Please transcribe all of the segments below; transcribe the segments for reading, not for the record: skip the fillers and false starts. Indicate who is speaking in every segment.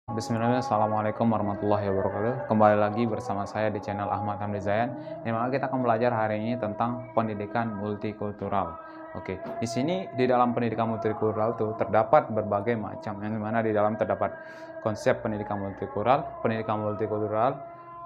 Speaker 1: Bismillahirrahmanirrahim. Assalamualaikum warahmatullahi wabarakatuh. Kembali lagi bersama saya di channel Ahmad Hamdi Zayan. Di mana kita akan belajar hari ini tentang pendidikan multikultural. Oke, di sini di dalam pendidikan multikultural itu terdapat berbagai macam, yang dimana di dalam terdapat konsep pendidikan multikultural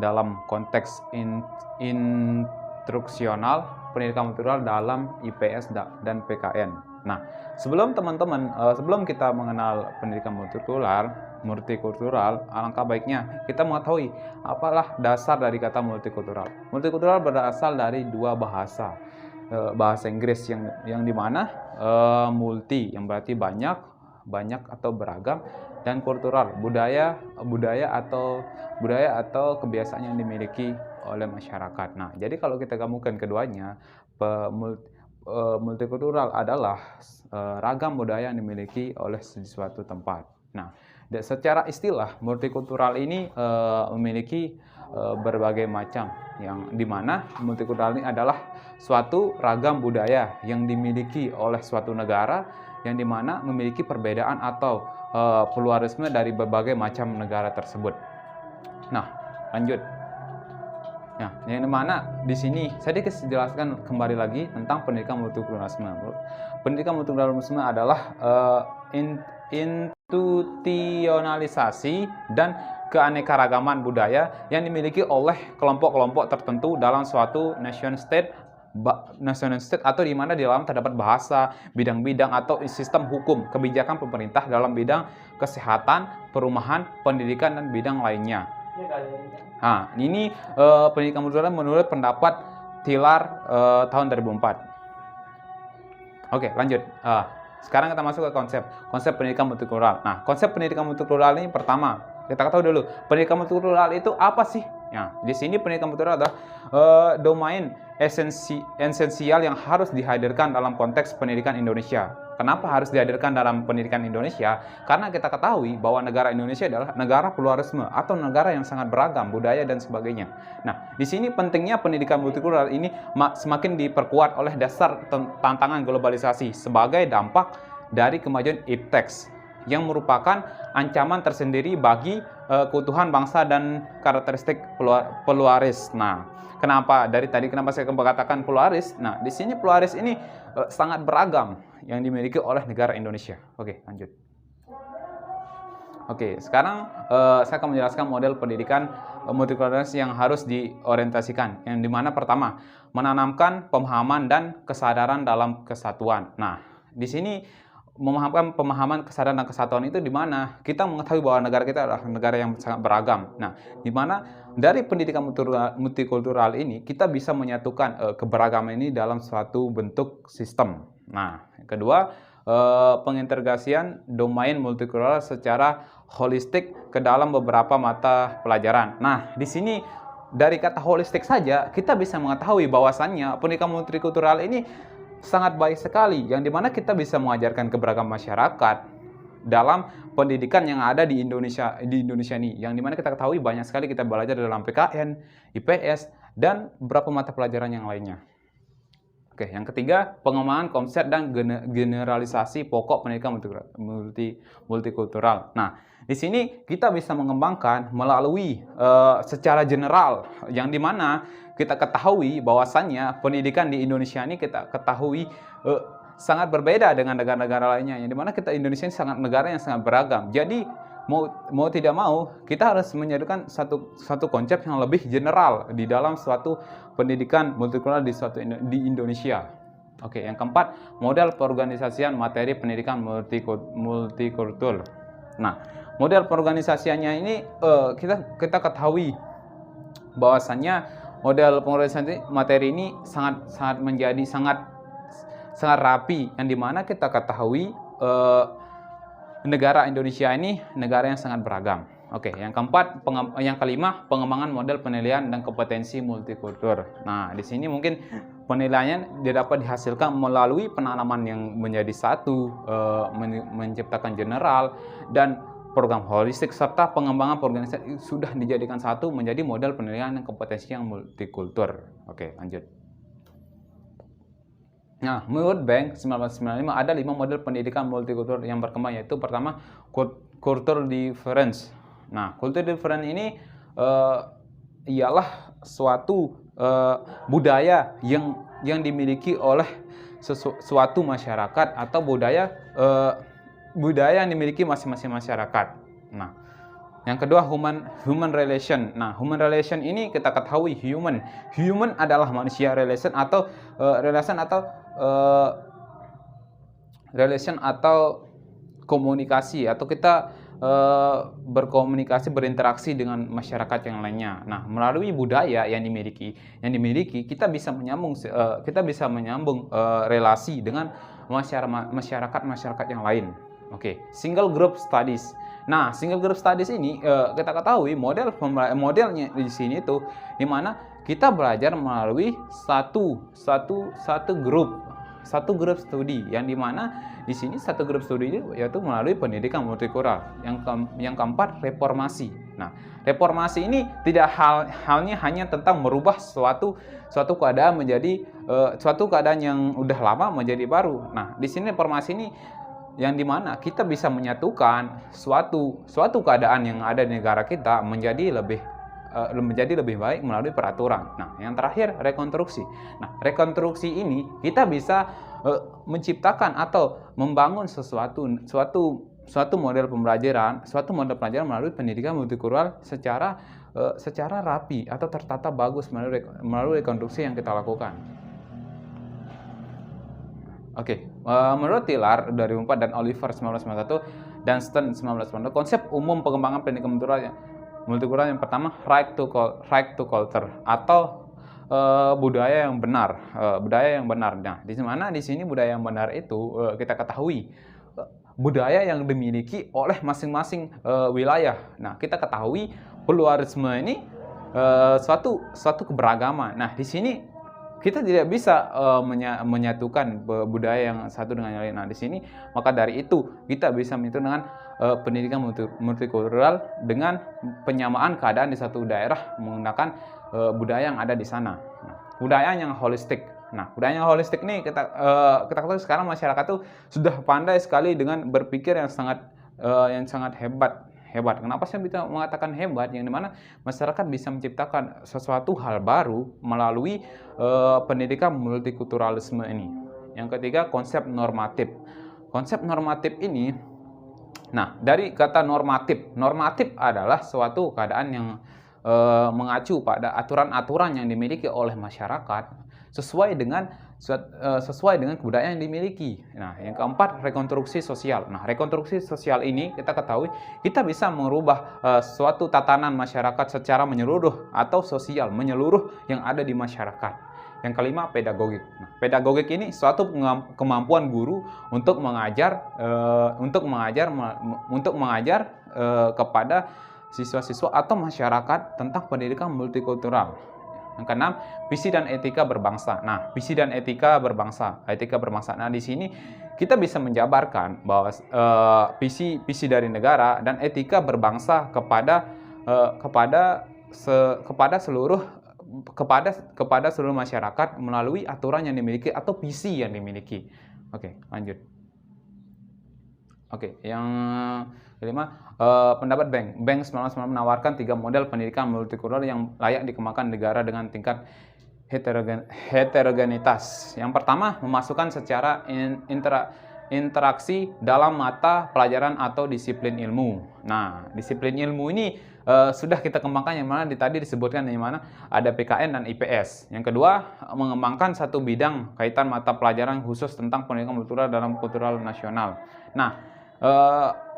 Speaker 1: dalam konteks instruksional, pendidikan multikultural dalam IPS dan PKN. Nah, sebelum kita mengenal pendidikan multikultural, alangkah baiknya kita mengetahui apalah dasar dari kata multikultural. Multikultural berasal dari dua bahasa, bahasa Inggris yang dimana multi yang berarti banyak atau beragam, dan kultural budaya atau kebiasaan yang dimiliki oleh masyarakat. Nah, jadi kalau kita gabungkan keduanya, multikultural adalah ragam budaya yang dimiliki oleh suatu tempat. Nah, secara istilah multikultural ini memiliki berbagai macam, yang dimana multikultural ini adalah suatu ragam budaya yang dimiliki oleh suatu negara, yang dimana memiliki perbedaan atau pluralisme dari berbagai macam negara tersebut. Nah, lanjut. Nah, yang dimana di sini saya jelaskan kembali lagi tentang pendidikan multikulturalisme. Pendidikan multikulturalisme adalah institusionalisasi dan keanekaragaman budaya yang dimiliki oleh kelompok-kelompok tertentu dalam suatu nation state atau di mana di dalam terdapat bahasa, bidang-bidang atau sistem hukum, kebijakan pemerintah dalam bidang kesehatan, perumahan, pendidikan, dan bidang lainnya. Nah, ini pendidikan multikultural menurut pendapat Tiller tahun 2004. Oke, lanjut. Sekarang kita masuk ke konsep pendidikan multikultural. Nah, konsep pendidikan multikultural ini pertama, kita tahu dulu, pendidikan multikultural itu apa sih? Nah, di sini pendidikan multikultural adalah domain esensial yang harus dihadirkan dalam konteks pendidikan Indonesia. Kenapa harus dihadirkan dalam pendidikan Indonesia? Karena kita ketahui bahwa negara Indonesia adalah negara pluralisme atau negara yang sangat beragam budaya dan sebagainya. Nah, di sini pentingnya pendidikan multikultural ini semakin diperkuat oleh dasar tantangan globalisasi sebagai dampak dari kemajuan ipteks yang merupakan ancaman tersendiri bagi keutuhan bangsa dan karakteristik pluralis. Nah, kenapa saya katakan pluralis? Nah, di sini pluralis ini sangat beragam yang dimiliki oleh negara Indonesia. Oke, lanjut. Oke, sekarang saya akan menjelaskan model pendidikan multikultural yang harus diorientasikan. Yang dimana pertama, menanamkan pemahaman dan kesadaran dalam kesatuan. Nah, di sini memahamkan pemahaman kesadaran dan kesatuan itu di mana kita mengetahui bahwa negara kita adalah negara yang sangat beragam. Nah, di mana dari pendidikan multikultural ini kita bisa menyatukan keberagaman ini dalam suatu bentuk sistem. Nah, yang kedua, pengintegrasian domain multikultural secara holistik ke dalam beberapa mata pelajaran. Nah, di sini dari kata holistik saja kita bisa mengetahui bahwasannya pendidikan multikultural ini sangat baik sekali, yang dimana kita bisa mengajarkan keberagaman masyarakat dalam pendidikan yang ada di Indonesia ini, yang dimana kita ketahui banyak sekali kita belajar dalam PKN, IPS, dan beberapa mata pelajaran yang lainnya. Oke, yang ketiga, pengembangan konsep dan generalisasi pokok pendidikan multikultural. Nah, di sini kita bisa mengembangkan melalui secara general, yang dimana kita ketahui bahwasannya pendidikan di Indonesia ini kita ketahui sangat berbeda dengan negara-negara lainnya, yang dimana kita Indonesia ini negara yang sangat beragam. Jadi mau tidak mau kita harus menjadikan satu konsep yang lebih general di dalam suatu pendidikan multikultural di Indonesia. Oke, yang keempat, model perorganisasian materi pendidikan multikultural. Nah, model perorganisasiannya ini kita ketahui bahwasannya model pengorganisasian materi ini sangat rapi, yang dimana kita ketahui negara Indonesia ini negara yang sangat beragam. Oke, yang kelima, pengembangan model penilaian dan kompetensi multikultur. Nah, di sini mungkin penilaian dapat dihasilkan melalui penanaman yang menjadi satu, menciptakan general dan program holistik, serta pengembangan organisasi sudah dijadikan satu menjadi model penilaian dan kompetensi yang multikultur. Oke, lanjut. Nah, menurut Bank 1995 ada 5 model pendidikan multikultural yang berkembang, yaitu pertama, cultural difference. Nah, culture difference ini ialah suatu budaya yang dimiliki oleh suatu masyarakat atau budaya yang dimiliki masing-masing masyarakat. Nah, yang kedua human relation. Nah, human relation ini kita ketahui human adalah manusia, relation atau komunikasi, atau kita berkomunikasi, berinteraksi dengan masyarakat yang lainnya. Nah, melalui budaya yang dimiliki kita bisa menyambung relasi dengan masyarakat yang lain. Oke, single group studies. Nah, single group studies ini kita ketahui modelnya di sini itu di mana kita belajar melalui satu grup studi, yang dimana di sini satu grup studi itu yaitu melalui pendidikan multikultural. Yang keempat, reformasi. Nah, reformasi ini tidak halnya hanya tentang merubah suatu keadaan menjadi suatu keadaan yang udah lama menjadi baru. Nah, di sini reformasi ini yang dimana kita bisa menyatukan suatu keadaan yang ada di negara kita menjadi lebih baik melalui peraturan. Nah, yang terakhir, rekonstruksi. Nah, rekonstruksi ini kita bisa menciptakan atau membangun suatu model pembelajaran melalui pendidikan multikultural secara rapi atau tertata bagus melalui rekonstruksi yang kita lakukan. Oke, menurut Tiller 2004 dan Oliver 1991 dan Stern 1992, konsep umum pengembangan pendidikan multikultural yang pertama, right to culture atau budaya yang benar. Nah, di mana di sini budaya yang benar itu kita ketahui budaya yang dimiliki oleh masing-masing wilayah. Nah, kita ketahui pluralisme ini suatu keberagaman. Nah, di sini kita tidak bisa menyatukan budaya yang satu dengan yang lain. Nah, di sini maka dari itu kita bisa menyatu dengan pendidikan multikultural dengan penyamaan keadaan di satu daerah menggunakan budaya yang ada di sana. Nah, budaya yang holistik. Nah, budaya yang holistik ini kita ketahui sekarang masyarakat tuh sudah pandai sekali dengan berpikir yang sangat hebat. Kenapa saya bisa mengatakan hebat? Yang dimana masyarakat bisa menciptakan sesuatu hal baru melalui pendidikan multikulturalisme ini. Yang ketiga, konsep normatif. Konsep normatif ini, nah, dari kata normatif adalah suatu keadaan yang mengacu pada aturan-aturan yang dimiliki oleh masyarakat sesuai dengan kebudayaan yang dimiliki. Nah, yang keempat, rekonstruksi sosial. Nah, rekonstruksi sosial ini kita ketahui kita bisa merubah suatu tatanan masyarakat secara menyeluruh atau sosial menyeluruh yang ada di masyarakat. Yang kelima, pedagogik. Nah, pedagogik ini suatu kemampuan guru untuk mengajar kepada siswa-siswa atau masyarakat tentang pendidikan multikultural. Yang keenam, visi dan etika berbangsa. Nah, visi dan etika berbangsa. Nah, di sini kita bisa menjabarkan bahwa visi dari negara dan etika berbangsa kepada seluruh masyarakat melalui aturan yang dimiliki atau visi yang dimiliki. Oke, lanjut. Oke, yang kelima, pendapat Bank 1990 menawarkan 3 model pendidikan multikultural yang layak dikembangkan negara dengan tingkat heterogenitas. Yang pertama, memasukkan secara interaksi dalam mata pelajaran atau disiplin ilmu. Nah, disiplin ilmu ini sudah kita kembangkan, yang mana tadi disebutkan yang mana ada PKN dan IPS. Yang kedua, mengembangkan satu bidang kaitan mata pelajaran khusus tentang pendidikan multikultural dalam kultural nasional. Nah,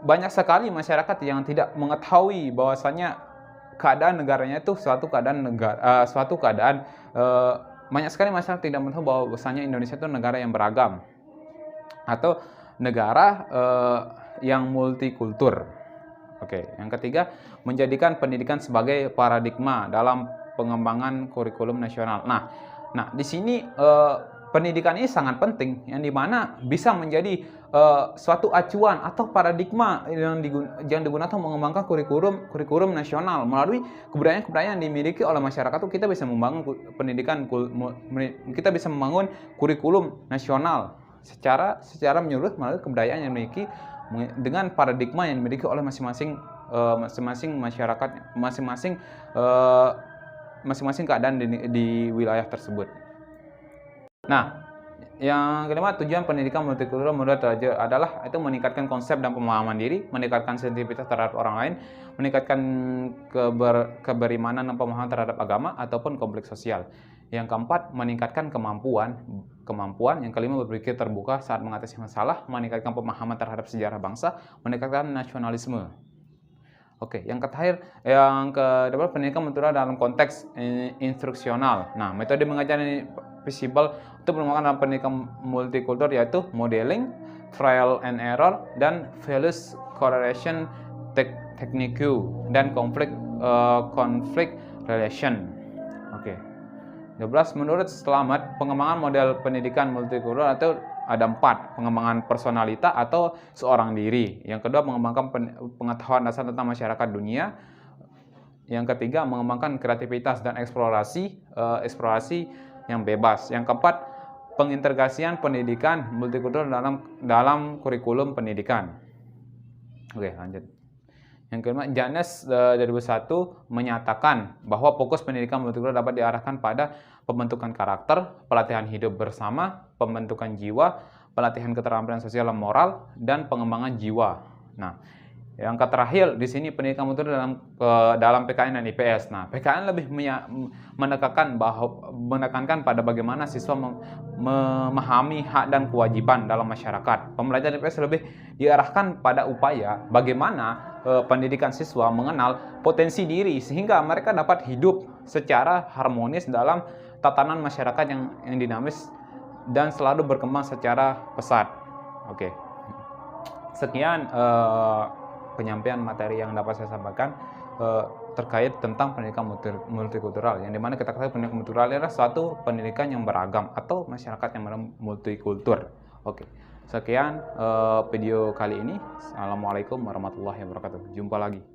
Speaker 1: banyak sekali masyarakat yang tidak mengetahui bahwasanya keadaan negaranya itu banyak sekali masyarakat tidak mengetahui bahwasanya Indonesia itu negara yang beragam atau negara yang multikultur. Oke, yang ketiga, menjadikan pendidikan sebagai paradigma dalam pengembangan kurikulum nasional. Nah, di sini pendidikan ini sangat penting, yang dimana bisa menjadi suatu acuan atau paradigma yang digunakan untuk mengembangkan kurikulum nasional melalui kebudayaan yang dimiliki oleh masyarakat. Itu kita bisa membangun kurikulum nasional secara menyeluruh melalui kebudayaan yang dimiliki dengan paradigma yang dimiliki oleh masing-masing masing-masing masyarakat, masing-masing keadaan di wilayah tersebut. Nah, yang kelima, tujuan pendidikan multikultural menurut Raja adalah itu meningkatkan konsep dan pemahaman diri, meningkatkan sensitivitas terhadap orang lain, meningkatkan keberimanan dan pemahaman terhadap agama ataupun konflik sosial. Yang keempat, meningkatkan kemampuan. Yang kelima, berpikir terbuka saat mengatasi masalah, meningkatkan pemahaman terhadap sejarah bangsa, meningkatkan nasionalisme. Oke, yang terakhir, yang kedua, pendidikan multikultural dalam konteks instruksional. Nah, metode mengajar ini visible untuk menggunakan dalam pendidikan multikultural yaitu modeling, trial and error, dan values correlation technique dan conflict relation. Oke. 12. Menurut Slamet, pengembangan model pendidikan multikultural atau ada 4, pengembangan personalita atau seorang diri. Yang kedua, mengembangkan pengetahuan dasar tentang masyarakat dunia. Yang ketiga, mengembangkan kreativitas dan eksplorasi yang bebas. Yang keempat, pengintegrasian pendidikan multikultural dalam kurikulum pendidikan. Oke, lanjut. Yang kelima, Janes 2001 menyatakan bahwa fokus pendidikan multikultural dapat diarahkan pada pembentukan karakter, pelatihan hidup bersama, pembentukan jiwa, pelatihan keterampilan sosial dan moral, dan pengembangan jiwa. Nah, yang terakhir di sini pendidikan multikultural dalam PKN dan IPS. Nah, PKN lebih menekankan pada bagaimana siswa memahami hak dan kewajiban dalam masyarakat. Pembelajaran IPS lebih diarahkan pada upaya bagaimana pendidikan siswa mengenal potensi diri sehingga mereka dapat hidup secara harmonis dalam tatanan masyarakat yang dinamis dan selalu berkembang secara pesat. Oke. Sekian penyampaian materi yang dapat saya sampaikan terkait tentang pendidikan multikultural, yang dimana kita ketahui pendidikan multikultural adalah suatu pendidikan yang beragam atau masyarakat yang multikultur. Oke, sekian video kali ini. Assalamualaikum warahmatullahi wabarakatuh. Jumpa lagi.